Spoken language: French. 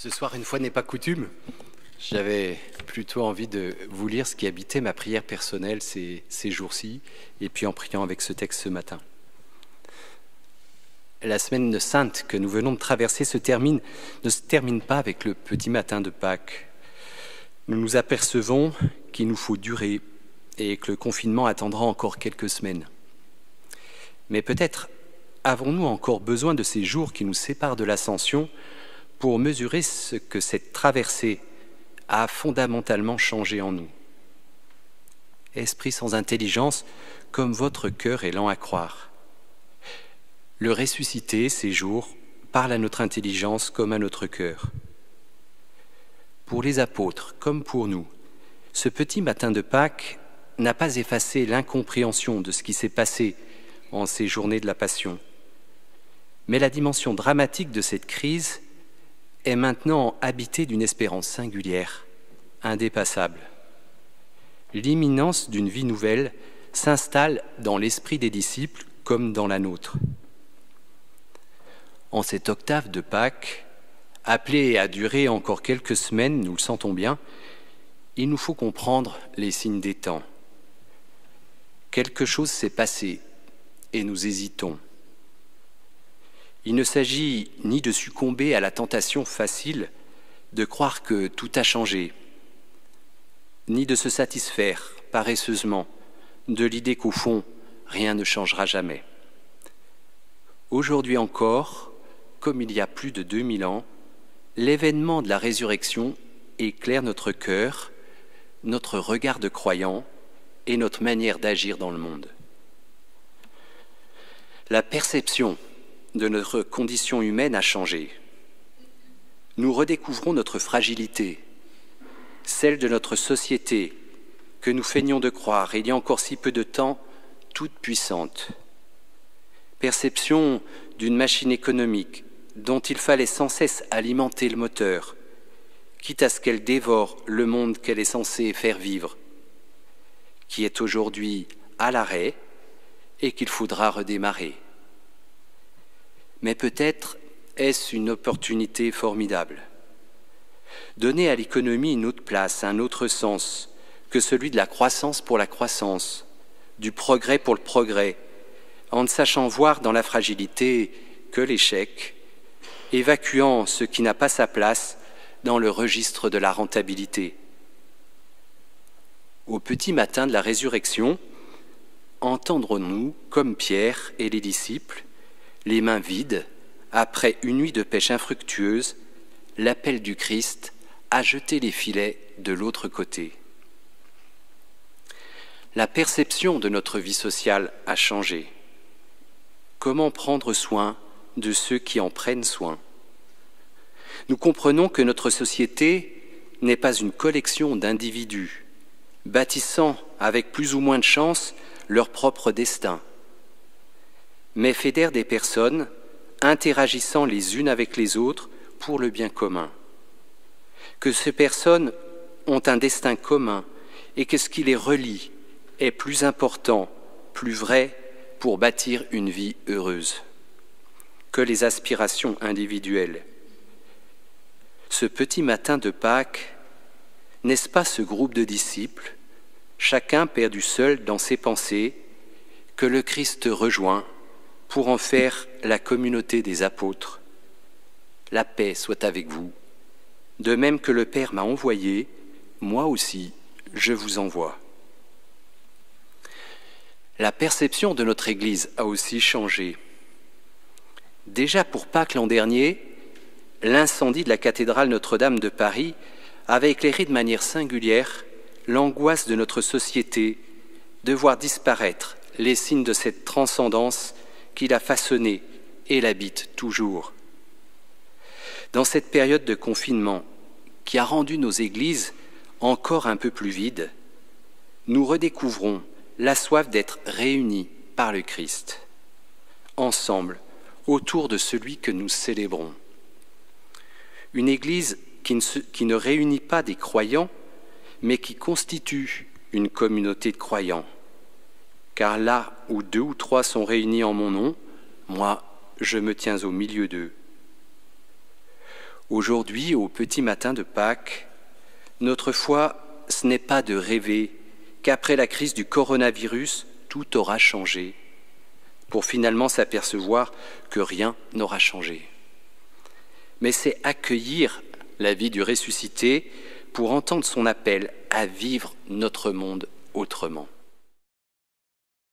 Ce soir, une fois n'est pas coutume, j'avais plutôt envie de vous lire ce qui habitait ma prière personnelle ces jours-ci, et puis en priant avec ce texte ce matin. La semaine sainte que nous venons de traverser ne se termine pas avec le petit matin de Pâques. Nous nous apercevons qu'il nous faut durer et que le confinement attendra encore quelques semaines. Mais peut-être avons-nous encore besoin de ces jours qui nous séparent de l'Ascension pour mesurer ce que cette traversée a fondamentalement changé en nous. Esprit sans intelligence, comme votre cœur est lent à croire. Le ressuscité, ces jours, parle à notre intelligence comme à notre cœur. Pour les apôtres, comme pour nous, ce petit matin de Pâques n'a pas effacé l'incompréhension de ce qui s'est passé en ces journées de la Passion. Mais la dimension dramatique de cette crise est maintenant habitée d'une espérance singulière, indépassable. L'imminence d'une vie nouvelle s'installe dans l'esprit des disciples comme dans la nôtre. En cette octave de Pâques, appelée à durer encore quelques semaines, nous le sentons bien, il nous faut comprendre les signes des temps. Quelque chose s'est passé et nous hésitons. Il ne s'agit ni de succomber à la tentation facile de croire que tout a changé, ni de se satisfaire paresseusement de l'idée qu'au fond, rien ne changera jamais. Aujourd'hui encore, comme il y a plus de 2000 ans, l'événement de la résurrection éclaire notre cœur, notre regard de croyant et notre manière d'agir dans le monde. La perception de notre condition humaine a changé. Nous redécouvrons notre fragilité, celle de notre société que nous feignons de croire, il y a encore si peu de temps, toute puissante. Perception d'une machine économique dont il fallait sans cesse alimenter le moteur, quitte à ce qu'elle dévore le monde qu'elle est censée faire vivre, qui est aujourd'hui à l'arrêt et qu'il faudra redémarrer. Mais peut-être est-ce une opportunité formidable. Donner à l'économie une autre place, un autre sens que celui de la croissance pour la croissance, du progrès pour le progrès, en ne sachant voir dans la fragilité que l'échec, évacuant ce qui n'a pas sa place dans le registre de la rentabilité. Au petit matin de la résurrection, entendrons-nous, comme Pierre et les disciples, les mains vides, après une nuit de pêche infructueuse, l'appel du Christ à jeter les filets de l'autre côté. La perception de notre vie sociale a changé. Comment prendre soin de ceux qui en prennent soin? Nous comprenons que notre société n'est pas une collection d'individus, bâtissant avec plus ou moins de chance leur propre destin, mais fédère des personnes interagissant les unes avec les autres pour le bien commun. Que ces personnes ont un destin commun et que ce qui les relie est plus important, plus vrai pour bâtir une vie heureuse que les aspirations individuelles. Ce petit matin de Pâques, n'est-ce pas ce groupe de disciples, chacun perdu seul dans ses pensées, que le Christ rejoint pour en faire la communauté des apôtres? La paix soit avec vous. De même que le Père m'a envoyé, moi aussi, je vous envoie. La perception de notre Église a aussi changé. Déjà pour Pâques l'an dernier, l'incendie de la cathédrale Notre-Dame de Paris avait éclairé de manière singulière l'angoisse de notre société de voir disparaître les signes de cette transcendance qui l'a façonné et l'habite toujours. Dans cette période de confinement qui a rendu nos églises encore un peu plus vides, nous redécouvrons la soif d'être réunis par le Christ, ensemble, autour de celui que nous célébrons. Une église qui ne réunit pas des croyants, mais qui constitue une communauté de croyants. Car là où 2 ou 3 sont réunis en mon nom, moi, je me tiens au milieu d'eux. Aujourd'hui, au petit matin de Pâques, notre foi, ce n'est pas de rêver qu'après la crise du coronavirus, tout aura changé, pour finalement s'apercevoir que rien n'aura changé. Mais c'est accueillir la vie du ressuscité pour entendre son appel à vivre notre monde autrement.